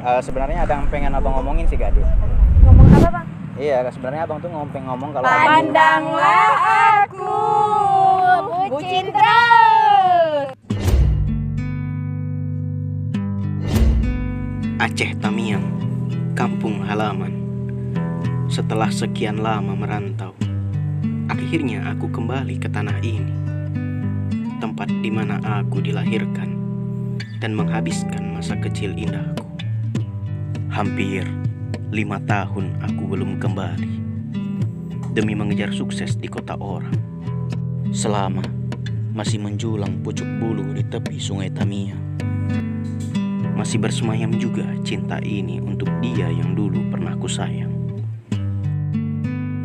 Sebenarnya ada yang pengen abang ngomongin sih, Gadis. Ngomong apa, Bang? Iya, sebenarnya abang tuh ngomong kalau Pandanglah aku, bucin terus. Aceh Tamiang, kampung halaman. Setelah sekian lama merantau, akhirnya aku kembali ke tanah ini, tempat di mana aku dilahirkan dan menghabiskan masa kecil indahku. Hampir 5 tahun aku belum kembali demi mengejar sukses di kota orang. Selama masih menjulang pucuk bulu di tepi sungai Tamiang, masih bersemayam juga cinta ini untuk dia yang dulu pernah kusayang.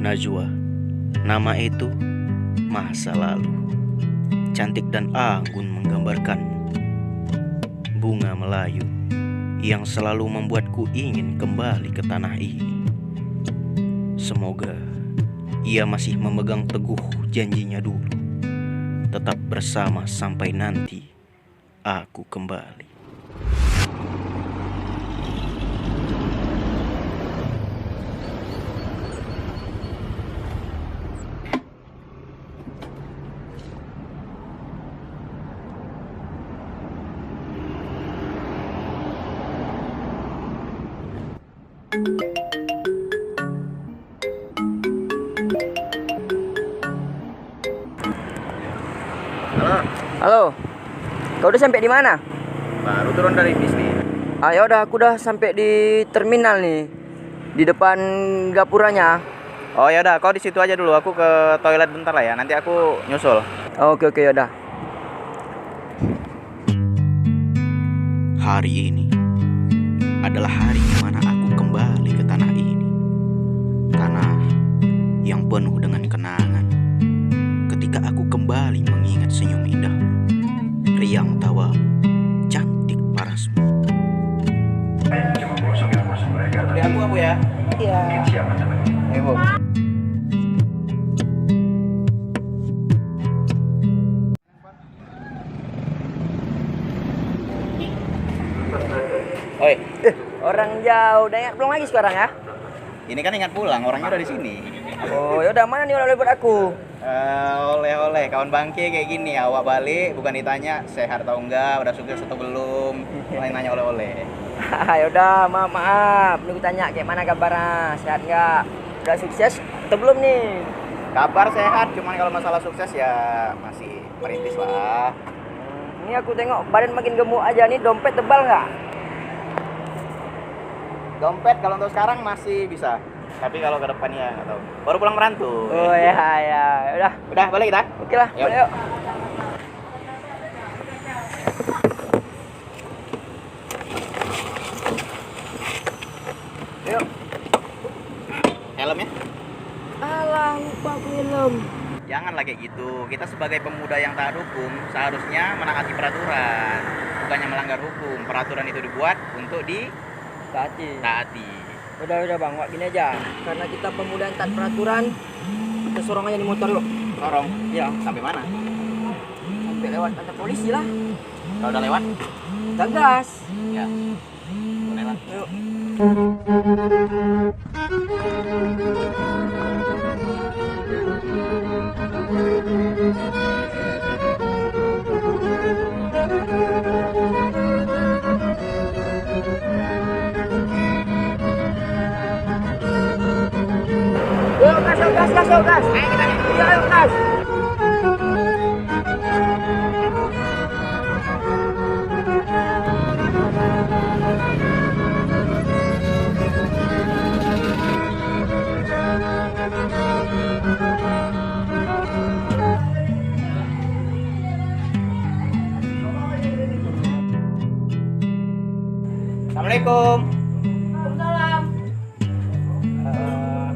Najwa, nama itu masa lalu. Cantik dan anggun menggambarkanmu. Bunga Melayu yang selalu membuatku ingin kembali ke tanah ini. Semoga ia masih memegang teguh janjinya dulu, tetap bersama sampai nanti aku kembali. Halo, Halo, kau udah sampai di mana? baru turun dari bis nih. Ya udah, aku udah sampai di terminal nih, di depan gapuranya. Oh ya udah, kau di situ aja dulu. Aku ke toilet bentar lah ya. Nanti aku nyusul. Oke, yaudah. Hari ini adalah hari di mana aku kembali ke tanah ini. Tanah yang penuh dengan kenangan. Ketika aku kembali mengingat senyum indah, riang tawamu, cantik parasmu. Beli aku ya? Iya. Bu. Oi, Orang jauh, udah ingat belum lagi sekarang ya? ini kan ingat pulang, orangnya udah di sini. Oh, yaudah, mana nih oleh-oleh buat aku? Oleh-oleh kawan bangke kayak gini, awak balik bukan ditanya sehat atau enggak, udah sukses atau belum, malah nanya oleh-oleh. Yaudah, maaf. Nih tanya kayak mana kabarnya, sehat nggak? Udah sukses atau belum nih? Kabar sehat, cuman kalau masalah sukses ya masih merintis lah. Ini aku tengok badan makin gemuk aja nih, dompet tebal nggak? Dompet kalau untuk sekarang masih bisa, tapi kalau ke depannya nggak tahu. Baru pulang merantau. Oh ya, udah. Udah balik kita. Oke lah, Yuk. yuk. Yuk. Helmnya? Alah, lupa aku helm. Janganlah kayak gitu. Kita sebagai pemuda yang taat hukum seharusnya menaati peraturan, bukannya melanggar hukum. Peraturan itu dibuat untuk Tati. ditaati. Udah bang, wak gini aja. Karena kita pemuda yang taat peraturan, kita sorong aja di motor yuk. Sorong. Iya. Sampai mana? Sampai lewat kantor polisi lah. Kalau udah lewat? Gagas. Ya. Boleh lah. Yuk. Yuk, gas. Ayo kita nih. Iya, ayo gas. Assalamualaikum. Waalaikumsalam.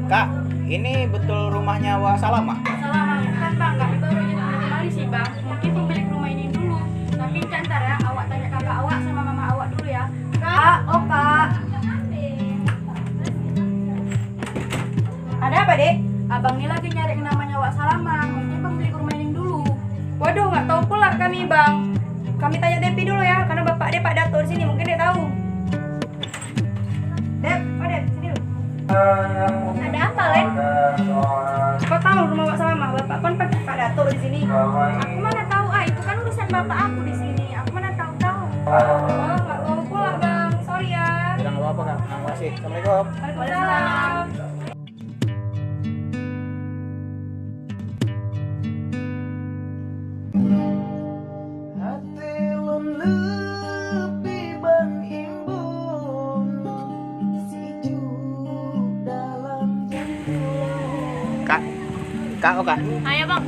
Kak, ini betul rumahnya Wak Salamah? Assalamualaikum bang, kami baru aja dari kemari sih bang. Mungkin pemilik rumah ini dulu. Tapi cantar ya, awak tanya kakak awak sama mama awak dulu ya. Kak, oh kak. Ada apa dek? Abang ini lagi nyari yang namanya Wak Salamah. Mungkin pemilik rumah ini dulu. Waduh, nggak tahu pula kami bang. Kami tanya Depi dulu ya, karena bapak dia Pak Dato di sini, mungkin dia tahu. Aku mana tahu, itu kan urusan bapak aku di sini. Aku mana tahu. Oh, nggak mau pulang bang, sorry ya. Udah nggak apa-apa kak, terima kasih. Assalamualaikum. Waalaikumsalam. Kak, oh kak, Ayo bang,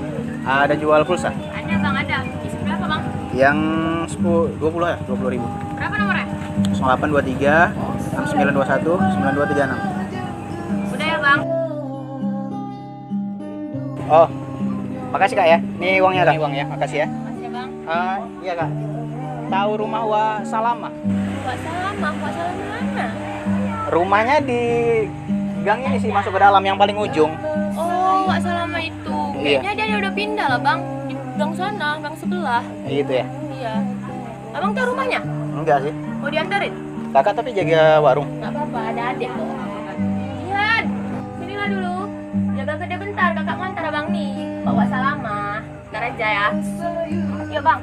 ada jual pulsa? ada bang, ada. Isi berapa bang? Yang 20 ya, 20.000. Berapa nomornya? 0823 6921 9236. Udah ya bang. Oh, makasih kak ya. Ini uangnya kak. Ini uangnya, makasih ya. Masih ya bang. Iya kak. Tahu rumah Wa Salama? Wak salam mana? Rumahnya di gang ini sih, masuk ke dalam yang paling ujung. Oh, Wak Salama itu. Iya. Kayaknya dia udah pindah lah bang. Di gang sana, gang sebelah. Gitu ya? Iya. Abang tahu rumahnya? Enggak sih. Mau diantarin? Kakak tapi jaga warung. Nggak apa-apa, ada adik kok. Jihan, sinilah dulu. Jaga gede bentar, kakak mau antar abang nih. Bawa Salama. Ntar aja ya. Iya bang.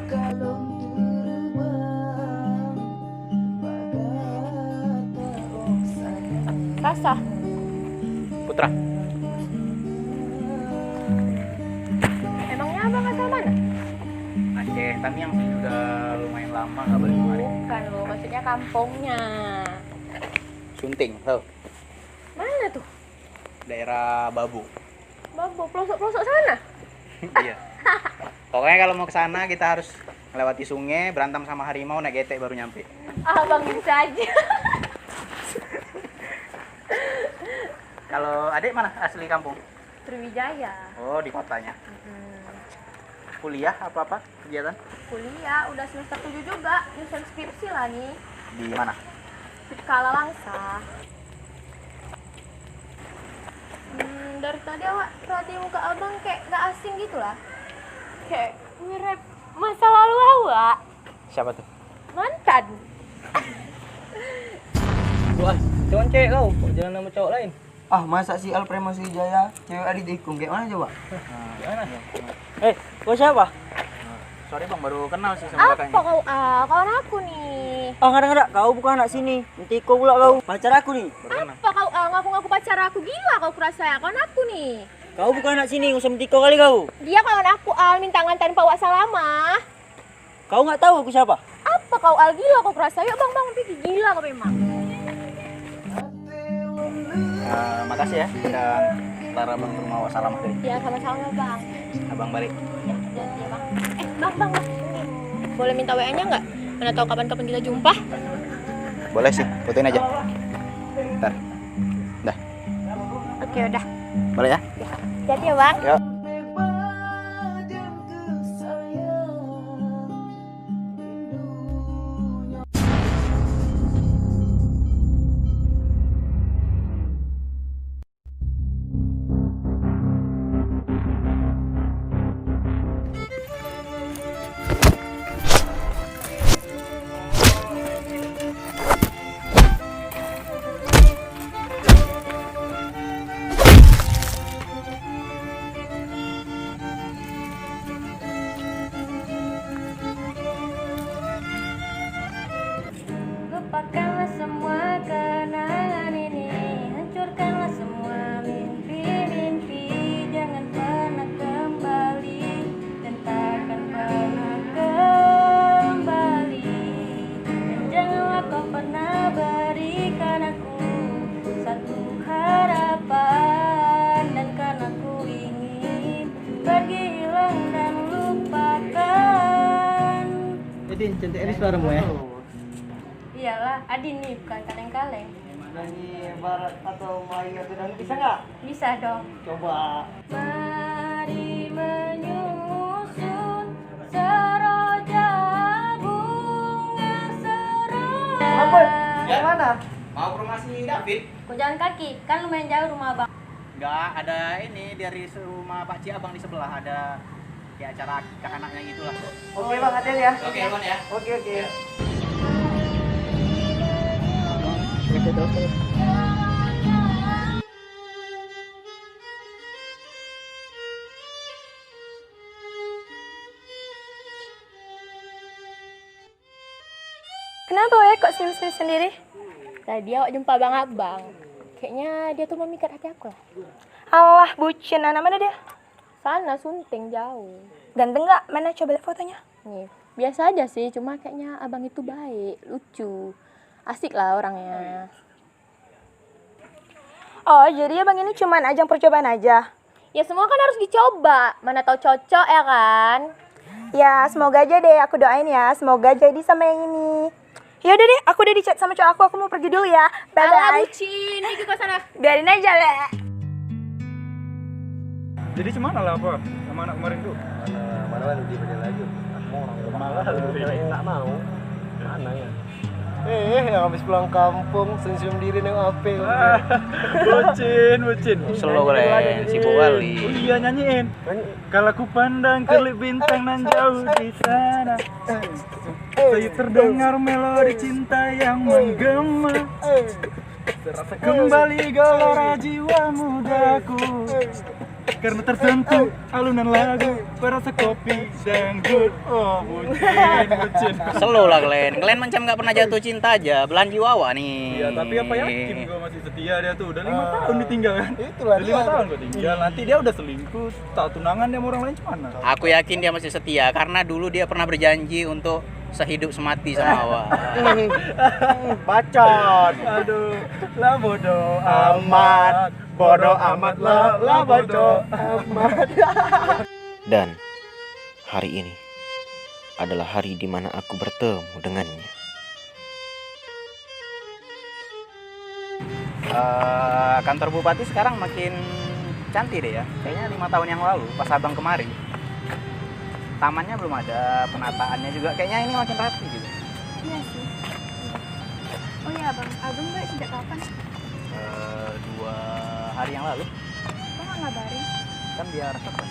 Rasa. Putra. Emangnya abang asal mana? Aceh, tapi yang sini udah lumayan lama nggak balik kemari. Bukan loh, maksudnya kampungnya. Sunting, tahu? Mana tuh? Daerah Babu. Babu, pelosok-pelosok sana. Iya. Pokoknya kalau mau ke sana kita harus melewati sungai, berantem sama harimau, naik getek baru nyampe. Abang bisa aja. Kalau adik mana asli kampung? Sriwijaya. Oh, di kotanya. Kuliah apa-apa kegiatan? Kuliah udah semester 7 juga, nyusun skripsi lah nih. Di mana? Di Kala Langsa. Dari tadi awak perhatiin muka abang kayak gak asing gitu lah. Kayak mirip masa lalu awak. Siapa tuh? Mantan. Wah, cuman cewek kau, kok jalan sama cowok lain? Ah, masa si Alprema Sriwijaya cewek adik tikung kayak mana coba? Gimana? Kau siapa? Sorry bang, baru kenal sih sama Apa kakaknya. kau? Kawan aku nih. Ah, nggak, kau bukan anak sini. Nanti kau pula kau. Pacar aku nih. Baru kenal. Apa kau ngaku-ngaku pacar aku? Gila kau kurasa ya, kawan aku nih. Kau bukan anak sini, usah mentiko kali kau. Dia kawan aku minta ngantarin Pak Wak Salama. Kau nggak tahu aku siapa? Apa kau gila kau kurasa? Yuk bang, pikir gila kau memang. Makasih ya, udah Tara bang ke rumah Wa Salama tadi. Ya sama-sama bang. Abang balik. Ya, ya bang. Bang. Boleh minta WA-nya nggak? Mana tahu kapan-kapan kita jumpa. Boleh sih, fotoin aja. Ntar. Dah, Oke udah. boleh ya? Jadi ya bang. Yuk. Lupakanlah semua kenangan ini, hancurkanlah semua mimpi-mimpi. Jangan pernah kembali dan takkan pernah kembali. Dan janganlah kau pernah berikan aku satu harapan. Dan karena ku ingin pergi hilang dan lupakan. Jadi cantik ini suaramu ya? Iyalah, Adin nih, bukan kaleng-kaleng. Nyanyi barat atau Melayu atau dangdut bisa nggak? Bisa dong. Coba. Mari menyusun seroja bunga seroja. Apa? Yang mana? Mau ke rumah si David? Kau jalan kaki, kan lumayan jauh rumah abang. Enggak, ada ini dari rumah Pak Ci Abang di sebelah, ada kayak acara akikah anaknya gitulah. Oke bang, hati ya. Oke, Bang ya. Oke. Kenapa ya kok senyum-senyum sendiri? Tadi awak jumpa abang-abang. Kayaknya dia tuh memikat hati aku lah. Alah, bucin. Anak mana dia? Sana Sunting jauh. Ganteng nggak? Mana coba lihat fotonya. Nih, biasa aja sih, cuma kayaknya abang itu baik, lucu. Asik lah orangnya. Oh, jadi abang ini cuman ajang percobaan aja? Ya semua kan harus dicoba. Mana tahu cocok ya kan? Ya, semoga aja deh. Aku doain ya. Semoga jadi sama yang ini. Ya udah deh, aku udah di-chat sama cowok aku. Aku mau pergi dulu ya. Alah Bye-bye. bucin, pergi ke sana. Biarin aja, Le. Jadi cuman lah apa? Sama anak kemarin tuh? Mana lu dia lagi? Malah lu nggak mau. Mana ya? Yang habis pulang kampung senyum diri neng AP. Bocin. Slow kalian, sibuk kali. Oh iya nyanyiin. Kalau ku pandang kelip bintang nan jauh di sana, saya terdengar melodi cinta yang menggema. Kembali gelora jiwa mudaku, karena tersentuh alunan lagu perasa kopi dangdut. Oh bucin. Slow lah kalian. Kalian macam nggak pernah jatuh cinta aja, belahan jiwa nih. Iya tapi apa yakin gue masih setia dia tuh. Udah 5 tahun ditinggal kan. Itulah udah 5 tahun gue tinggal. Nanti dia udah selingkuh, tak tunangan dia sama orang lain gimana? Aku yakin dia masih setia karena dulu dia pernah berjanji untuk sehidup semati sama Awa. Bacot. Aduh, lah bodoh amat. Bodoh amat lah bodoh amat. Dan hari ini adalah hari di mana aku bertemu dengannya. Kantor bupati sekarang makin cantik deh ya. Kayaknya 5 tahun yang lalu pas abang kemari. Tamannya belum ada, penataannya juga kayaknya ini makin rapi gitu. Iya sih. Oh iya, Bang. Abang baik sejak kapan? 2 hari yang lalu Kok nggak ngabarin? kan biar cepet.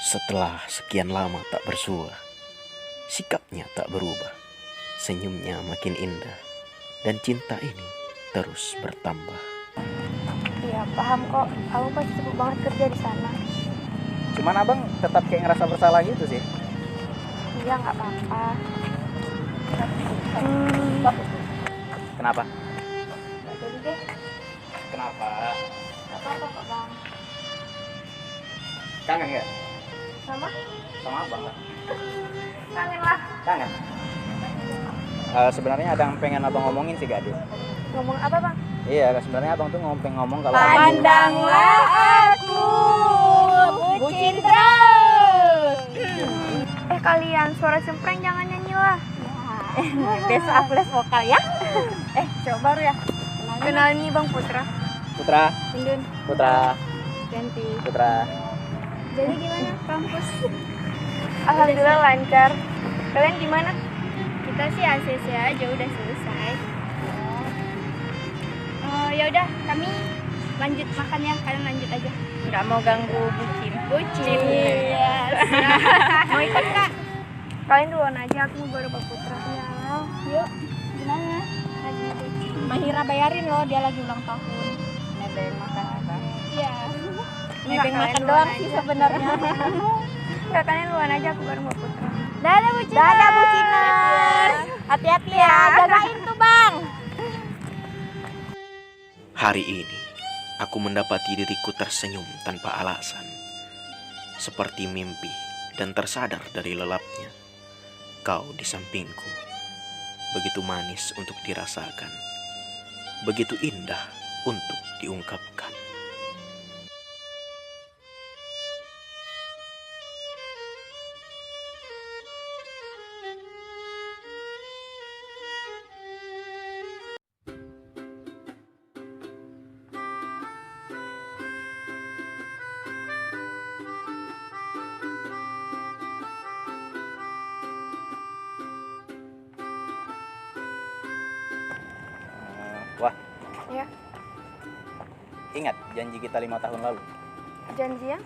Setelah sekian lama tak bersua, sikapnya tak berubah, senyumnya makin indah, dan cinta ini terus bertambah. Iya, paham kok. Abang pasti sibuk banget kerja di sana. Cuman abang tetap kayak ngerasa bersalah gitu sih. Iya, nggak apa-apa. Kenapa? Nggak jadi deh. Kenapa? Nggak apa-apa kok, Bang. Kangen nggak? Sama? Sama abang nggak? Kangen lah. Kangen? Sebenarnya ada yang pengen abang ngomongin sih Gadis. Ngomong apa, Bang? Iya, sebenarnya abang tuh ngomong kalau Pandanglah aku bucin terus. Kalian suara cempreng jangan nyanyi lah. Besok aku les vokal ya. Coba baru ya. Kenalin nih Bang Putra. Putra, Indun. Putra, Ganti. Putra. Jadi gimana kampus? Alhamdulillah lancar. Kalian gimana? Kita sih ACC aja udah selesai. Ya udah, kami lanjut makan ya. Kalian lanjut aja. Nggak mau ganggu bucin. Bucin. Iya. Mau ikut Kak? Kalian duluan aja, aku mau baru Bang Putra. Ya. Yuk. Gimana? Lagi bucin. Mahira bayarin loh, dia lagi ulang tahun. Nebeng makan apa? Iya. Nebeng makan doang sih sebenarnya. Enggak, kalian duluan aja, aku baru Bang Putra. Dadah bucin. Dadah buciners. Hati-hati ya, jagain tuh Bang. Hari ini, aku mendapati diriku tersenyum tanpa alasan, seperti mimpi dan tersadar dari lelapnya. Kau di sampingku, begitu manis untuk dirasakan, begitu indah untuk diungkapkan. Wah, Ya, ingat janji kita 5 tahun lalu. janji ya?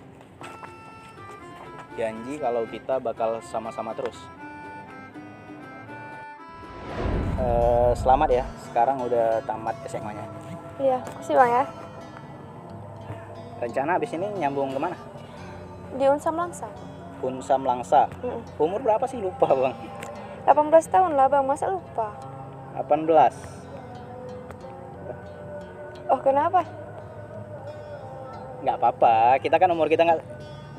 Janji kalau kita bakal sama-sama terus. Selamat ya, sekarang udah tamat SMA-nya. Iya, makasih Bang ya. Rencana abis ini nyambung kemana? Di Unsam Langsa. Unsam Langsa. Umur berapa sih? Lupa bang. 18 tahun lah bang, masa lupa? 18. Oh kenapa? Nggak apa-apa, kita kan umur kita nggak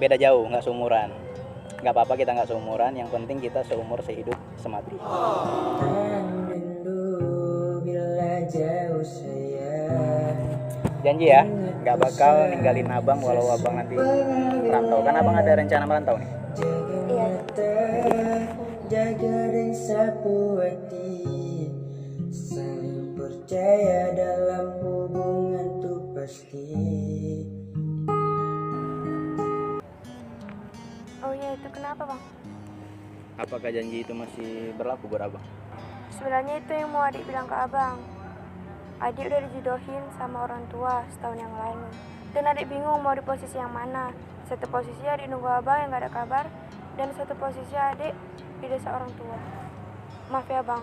beda jauh, nggak seumuran. Nggak apa-apa kita nggak seumuran, yang penting kita seumur sehidup semati. Janji ya, nggak bakal ninggalin abang walau abang nanti merantau. Kan abang ada rencana merantau nih. Iya. Jaga dan sapu hati, saling percaya dalam hubungan tuh pasti. Oh iya, itu kenapa bang? Apakah janji itu masih berlaku buat abang? Sebenarnya itu yang mau adik bilang ke abang. Adik udah dijodohin sama orang tua setahun yang lalu. Dan adik bingung mau di posisi yang mana. Satu posisi adik nunggu abang yang gak ada kabar, dan satu posisi adik di desa orang tua. Maaf ya bang,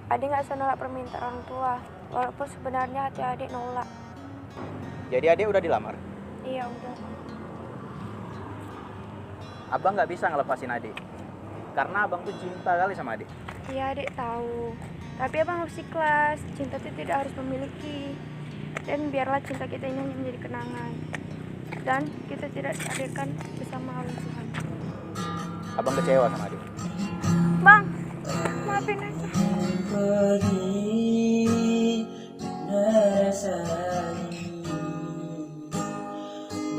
adik gak bisa nolak permintaan orang tua, walaupun sebenarnya hati adik nolak. Jadi adik udah dilamar? Iya udah. Abang nggak bisa ngelepasin adik, karena abang tuh cinta kali sama adik. Iya adik tahu, tapi abang harus ikhlas. Cinta itu tidak harus memiliki, dan biarlah cinta kita ini hanya menjadi kenangan, dan kita tidak ditakdirkan bersama Allah Tuhan. Abang kecewa sama adik? Bang, maafin aja.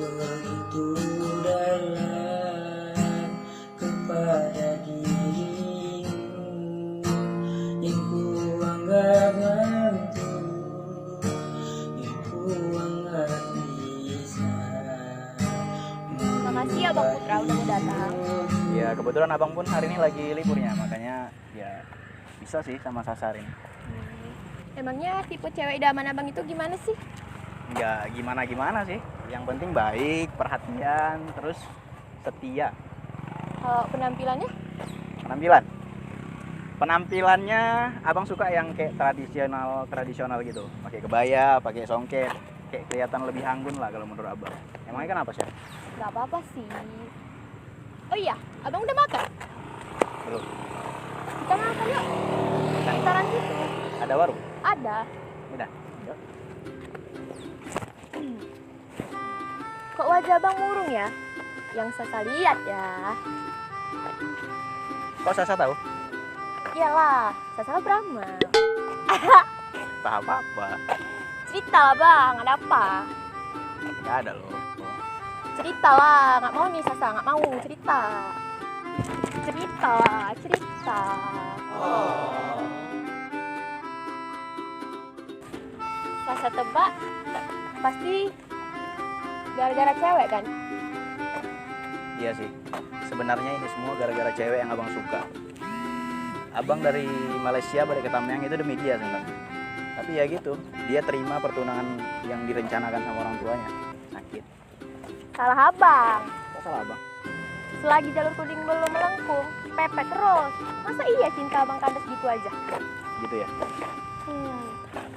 Begitu dalam kepada dirimu yang ku anggap mampu, yang ku anggap bisa. Makasih ya Bang Putra udah mau datang. Ya kebetulan abang pun hari ini lagi liburnya, makanya ya bisa sih sama Sasar ini. Emangnya tipe cewek idaman abang itu gimana sih? Nggak gimana-gimana sih, yang penting baik, perhatian, terus setia. Kalau penampilannya? Penampilannya abang suka yang kayak tradisional gitu, pakai kebaya, pakai songket, kayak kelihatan lebih anggun lah kalau menurut abang. Emangnya kenapa sih? Gak apa-apa sih. Oh iya, abang udah makan? Belum. Kita makan yuk. Sekitaran situ. Ada warung? Ada. Udah. Yuk. Kok wajah abang murung ya? Yang saya lihat ya. Kok Sasa tahu? Iyalah, saya Brahma. Tak apa-apa. Cerita lah bang, ada apa? Nggak ada loh. Cerita lah, nggak mau nih Sasa, nggak mau cerita. Cerita. Sasa tebak, pasti gara-gara cewek kan? Iya sih. Sebenarnya ini semua gara-gara cewek yang abang suka. Abang dari Malaysia balik ke Tamiang itu demi dia sebenarnya. Tapi ya gitu, dia terima pertunangan yang direncanakan sama orang tuanya. Sakit. Salah abang. Kok salah abang? Selagi jalur kuning belum melengkung, pepet terus. Masa iya cinta abang kandas gitu aja? Gitu ya?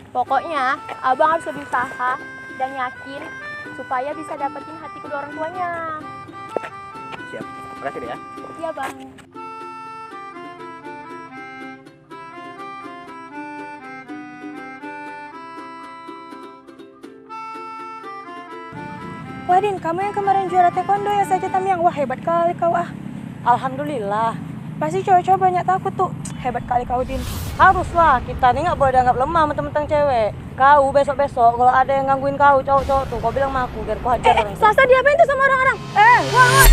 Pokoknya abang harus lebih usaha dan yakin supaya bisa dapetin hati kedua orang tuanya. Siap. Makasih deh ya. Iya bang. Wah Din, kamu yang kemarin juara taekwondo ya saja Tamiang. Wah hebat kali kau ah. Alhamdulillah. Pasti cowok-cowok banyak takut tuh. Hebat kali kau Din. Haruslah, kita nih nggak boleh dianggap lemah mentang-mentang cewek. Kau besok-besok kalau ada yang gangguin kau cowok-cowok tuh, kau bilang sama aku biar kau hajar orang itu. Sasa diapain tuh sama orang-orang? Wah.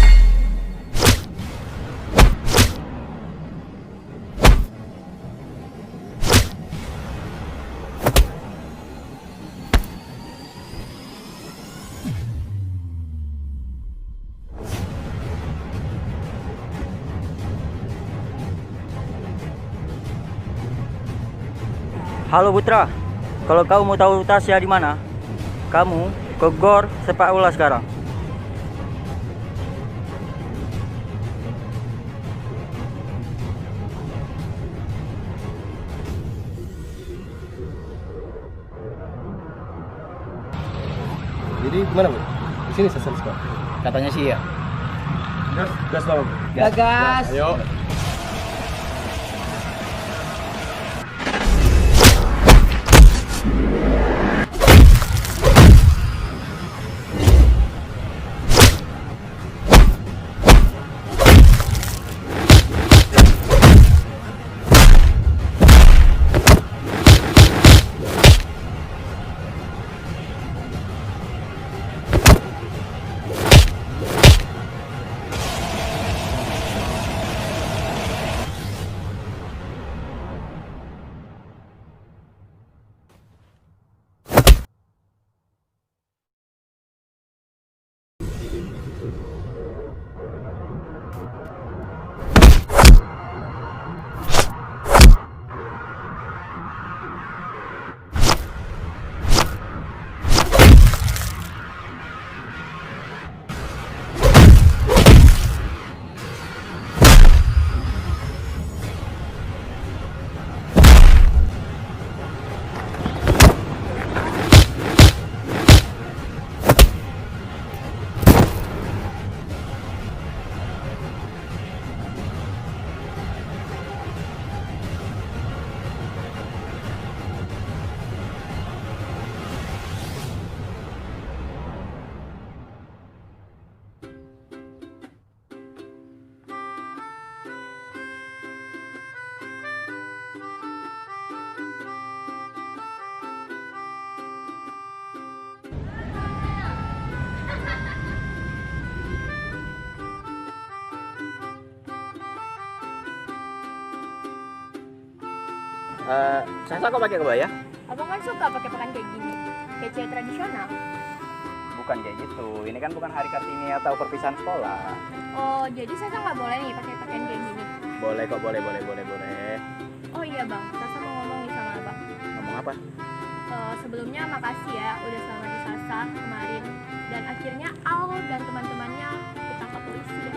Halo Putra, kalau kau mau tahu Tasya di mana, kamu ke GOR Sepak Bola sekarang. Jadi gimana Bu? Di sini selesai sekolah. Katanya sih ya. Gas lah Bu. Gagas. Ayo. Sasa kok pakai kebaya? Abang kan suka pakai pakaian kayak gini, kayak cewek tradisional. Bukan kayak gitu. Ini kan bukan hari Kartini atau perpisahan sekolah. Oh, jadi saya nggak boleh nih pakai pakaian kayak gini. Boleh kok, boleh. Oh iya bang, Sasa mau ngomong nih sama abang. Ngomong apa? Sebelumnya makasih ya udah selamatin Sasa kemarin. Dan akhirnya Al dan teman-temannya ditangkap polisi ya.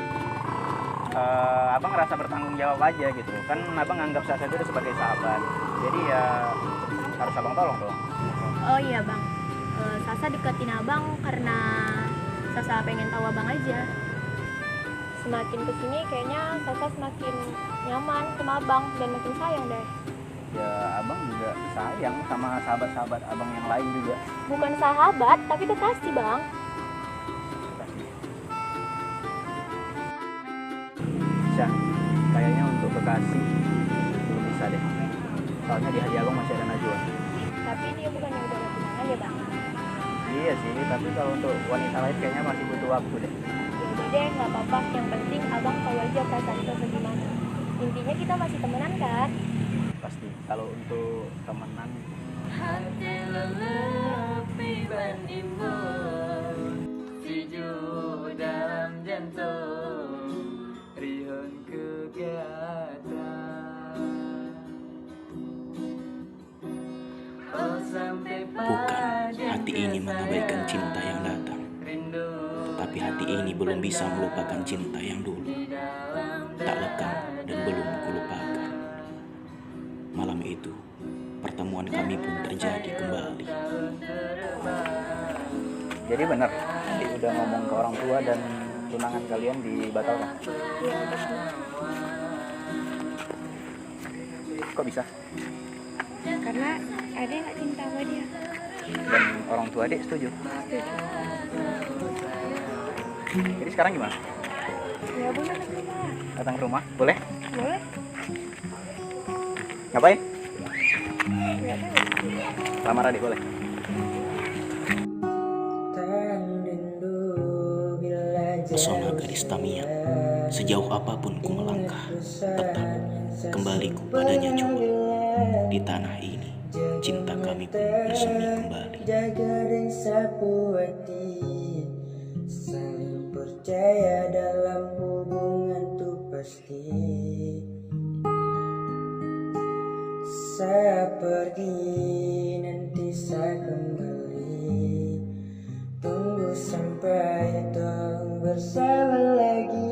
Abang ngerasa bertanggung jawab aja gitu. Kan abang anggap Sasa itu udah sebagai sahabat. Jadi ya harus abang tolong dong. Oh iya bang, Sasa deketin abang karena Sasa pengen tahu abang aja. Semakin kesini kayaknya Sasa semakin nyaman sama abang dan makin sayang deh. Ya abang juga sayang sama sahabat-sahabat abang yang lain juga. Bukan sahabat, tapi kekasih bang. Bisa, kayaknya untuk kekasih belum bisa deh. Soalnya di hati abang masih ada Najwa. Tapi dia bukannya udah ada tunangan ya bang? Iya sih, tapi kalau untuk wanita lain kayaknya masih butuh waktu deh. Yaudah deh, nggak apa-apa. Yang penting abang tahu aja perasaan kita gimana. Intinya kita masih temenan kan? Pasti, kalau untuk temenan. Hati lelepi bandingmu, sejuk dalam jantung, rihun kegiatan. Oh, sampai Bukan hati ini mengabaikan cinta yang datang, tetapi hati ini belum bisa melupakan cinta yang dulu. Tak lekang dan belum kulupakan. Malam itu, pertemuan kami pun terjadi kembali. Jadi benar, nanti udah ngomong ke orang tua dan tunangan kalian dibatalkan. Iya, betul. Kok bisa? Karena Ade nggak cinta sama dia. Dan orang tua adik setuju? Jadi sekarang gimana? Ya boleh datang ke rumah. Datang ke rumah? Boleh? Boleh. Ngapain? Nggak tahu. Lamar adik boleh? Pesona gadis Tamiang, sejauh apapun ku melangkah, tetap kembaliku padanya juga. Di tanah ini, cinta kami pun bersemi kembali. Jaga dan sapu hati, saling percaya dalam hubungan tuh pasti. Saya pergi, nanti saya kembali. Tunggu sampai dong bersama lagi.